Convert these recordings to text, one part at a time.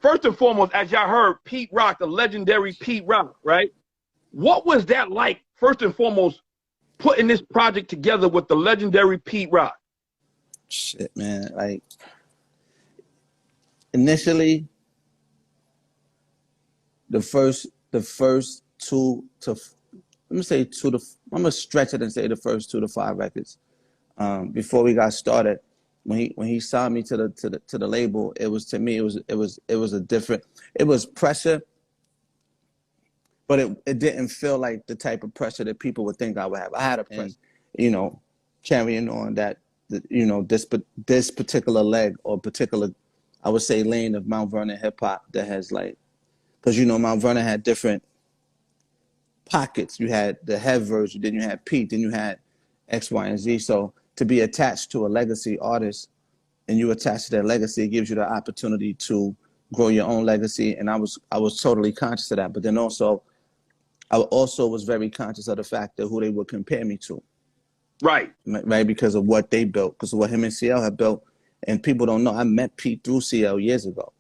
first and foremost, as y'all heard, Pete Rock, the legendary Pete Rock, right? What was that like, first and foremost, putting this project together with the legendary Pete Rock? Shit, man. Like, initially, the first two to, let me say I'm gonna stretch it and say the first 2 to 5 records. Before we got started, when he signed me to the label, it was, to me, it was a different, it was pressure, but it didn't feel like the type of pressure that people would think I would have. I had a pressure, you know, carrying on that, you know, this particular leg or particular, I would say, lane of Mount Vernon hip hop that has, like, because, you know, Mount Vernon had different pockets. You had the head version, then you had Pete, then you had X, Y, and Z. So to be attached to a legacy artist and you attach to their legacy, it gives you the opportunity to grow your own legacy. And I was totally conscious of that. But then also, I also was very conscious of the fact that who they would compare me to. Right. Right, because of what they built, because of what him and CL have built. And people don't know, I met Pete through CL years ago.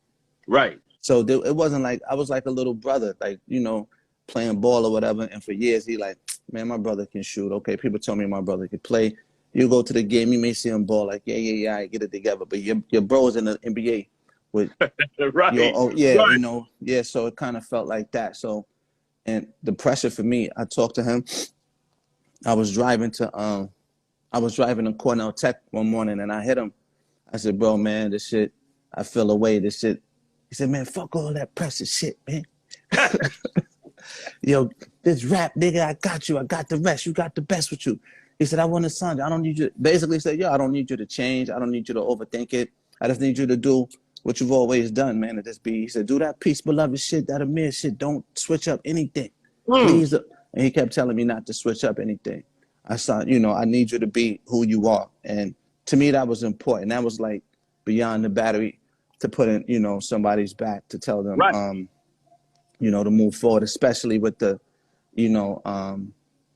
Right. So it wasn't like, I was like a little brother, like, you know, playing ball or whatever. And for years, he like, man, my brother can shoot. Okay, people tell me my brother can play. You go to the game, you may see him ball, like, yeah, I get it together. But your bro's in the NBA with right. yeah, right. you know, yeah. So it kind of felt like that. So, and the pressure for me, I talked to him. I was driving to Cornell Tech one morning, and I hit him. I said, bro, man, this shit, I feel away. This shit. He said, man, fuck all that pressure shit, man. Yo, this rap, nigga, I got you. I got the rest. You got the best with you. He said, I want to sign you. I don't need you. Basically said, yo, I don't need you to change. I don't need you to overthink it. I just need you to do what you've always done, man. To just be, he said, do that peace, beloved shit, that Amir shit. Don't switch up anything. Please. And he kept telling me not to switch up anything. I saw, you know, I need you to be who you are. And to me, that was important. That was like beyond the battery to put in, you know, somebody's back to tell them, right. You know, to move forward, especially with the, you know,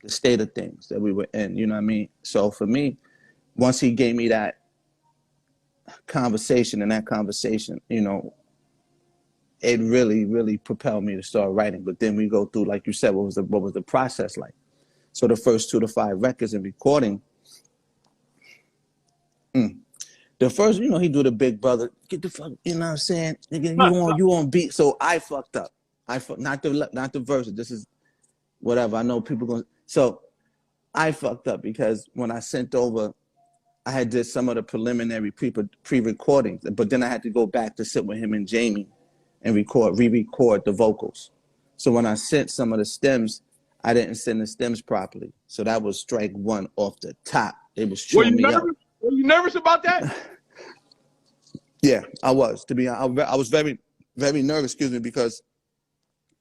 the state of things that we were in, you know what I mean? So for me, once he gave me that conversation, you know, it really, really propelled me to start writing. But then we go through, like you said, what was the process like? So the first 2 to 5 records and recording, the first, you know, he do the big brother, get the fuck, you know what I'm saying? Nigga, you on beat. So I fucked up. Not the verses. This is whatever. I know people going. So I fucked up because when I sent over, I had did some of the preliminary pre-recordings, but then I had to go back to sit with him and Jamie and re-record the vocals. So when I sent some of the stems, I didn't send the stems properly. So that was strike one off the top. It was chewing me up. Were you nervous about that? Yeah, I was. To be honest, I was very, very nervous. Excuse me, because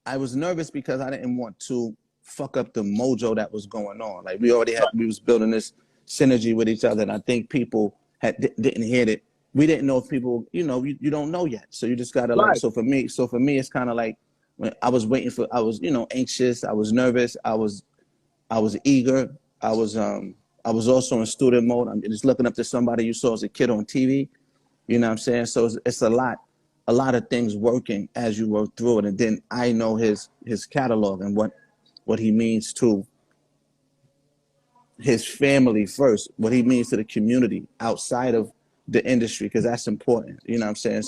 I was nervous because I didn't want to fuck up the mojo that was going on. Like we was building this synergy with each other, and I think people didn't hear it. We didn't know if people, you know, you don't know yet, so you just gotta like. So for me, it's kind of like when I was waiting for. I was, you know, anxious. I was nervous. I was eager. I was also in student mode. I'm just looking up to somebody you saw as a kid on TV. You know what I'm saying? So it's a lot of things working as you work through it. And then I know his catalog and what he means to his family first, what he means to the community outside of the industry, because that's important. You know what I'm saying?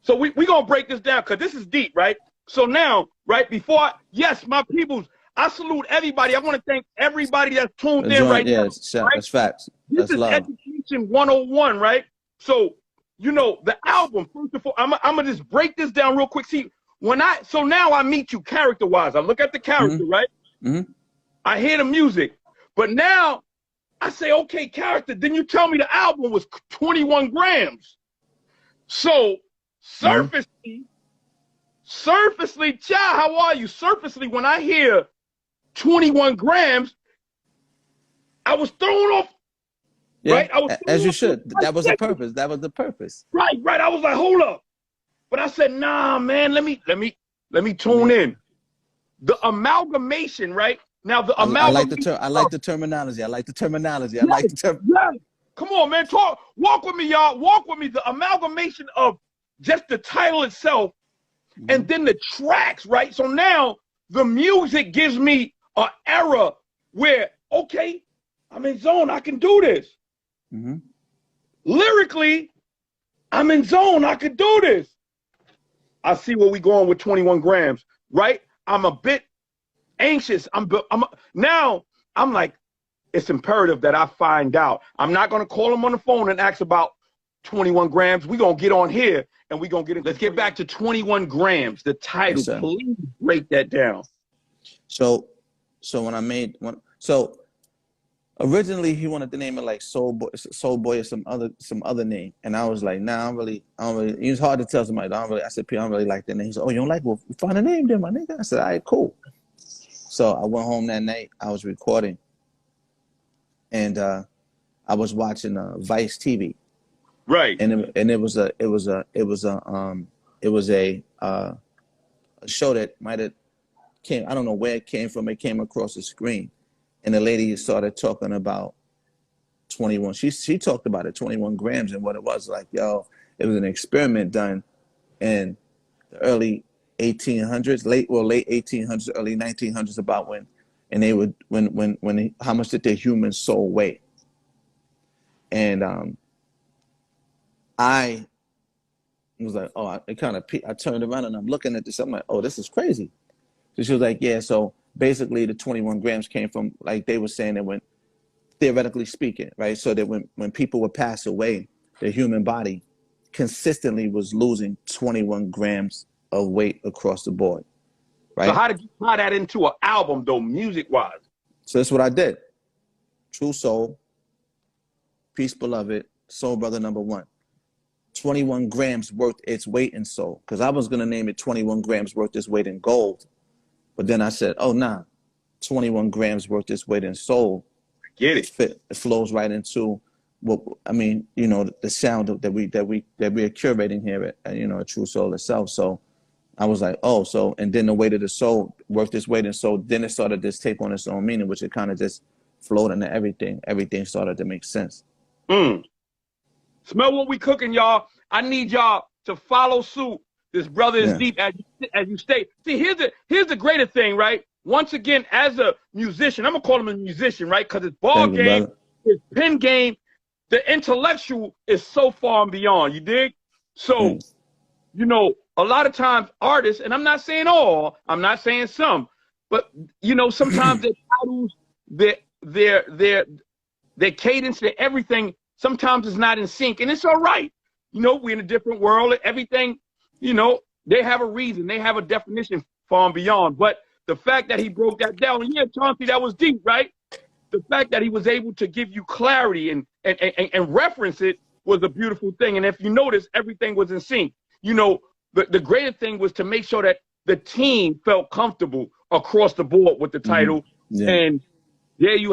So we gonna break this down because this is deep, right? So now, right before, yes, my peoples, I salute everybody. I want to thank everybody that's tuned in right now. Right? That's facts. This is love. Education 101, right? So, you know, the album, first of all, I'm gonna just break this down real quick. See, so now I meet you character-wise. I look at the character, right? I hear the music. But now I say, okay, character. Then you tell me the album was 21 grams. So surfacely, child, how are you? Surfacely, when I hear 21 grams, I was thrown off. Yeah, right? I was as you should. That was the purpose. That was the purpose. Right. I was like, hold up. But I said, nah, man, let me tune in. The amalgamation, right? Now the amalgamation. I like the terminology. Come on, man. Walk with me, y'all. Walk with me. The amalgamation of just the title itself, and then the tracks, right? So now the music gives me an era where, okay, I'm in zone, I can do this. Lyrically, I'm in zone, I could do this. I see where we going with 21 grams, right? I'm a bit anxious. Now I'm like, it's imperative that I find out. I'm not gonna call him on the phone and ask about 21 grams. We're gonna get on here and we're gonna get it. Let's get back to 21 grams, the title. Yes, please break that down. So when I made one, so originally he wanted to name it like Soul Boy or some other name, and I was like, nah, I don't really. It was hard to tell somebody. I said, P, I don't really like that name. He said, oh, you don't like? Well, find a name then, my nigga. I said, all right, cool. So I went home that night. I was recording, and I was watching Vice TV. Right. And it was a show that might have came. I don't know where it came from. It came across the screen, and the lady started talking about 21. She talked about it, 21 grams, and what it was like. Yo, it was an experiment done in the early 1800s, late 1800s, early 1900s, about when how much did the human soul weigh? And I was like, oh, I turned around and I'm looking at this. I'm like, oh, this is crazy. So she was like, yeah. So basically, the 21 grams came from, like they were saying, that when, theoretically speaking, right? So that when people would pass away, the human body consistently was losing 21 grams of weight across the board, right? So how did you tie that into an album, though, music-wise? So that's what I did. True Soul, Peace Beloved, Soul Brother #1. 21 grams worth its weight in soul. Because I was going to name it 21 grams worth its weight in gold. But then I said, oh, nah, 21 grams worth its weight in soul. Get it. It flows right into what, I mean, you know, the sound that we are curating here at you know, at True Soul itself. So I was like, oh, so, and then the weight of the soul worth its weight in soul. Then it started to take on its own meaning, which it kind of just flowed into everything. Everything started to make sense. Smell what we cooking, y'all. I need y'all to follow suit. This brother is deep as you stay. See, here's the greater thing, right? Once again, as a musician, I'm gonna call him a musician, right? Because his ball game, his pen game, the intellectual is so far and beyond. You dig? So, you know, a lot of times artists, and I'm not saying all, I'm not saying some, but you know, sometimes their titles, their cadence, their everything, sometimes it's not in sync, and it's all right. You know, we're in a different world. Everything, you know, they have a reason. They have a definition far and beyond. But the fact that he broke that down, and yeah, Chauncey, that was deep, right? The fact that he was able to give you clarity and reference it was a beautiful thing. And if you notice, everything was in sync. You know, the greater thing was to make sure that the team felt comfortable across the board with the title. And there you have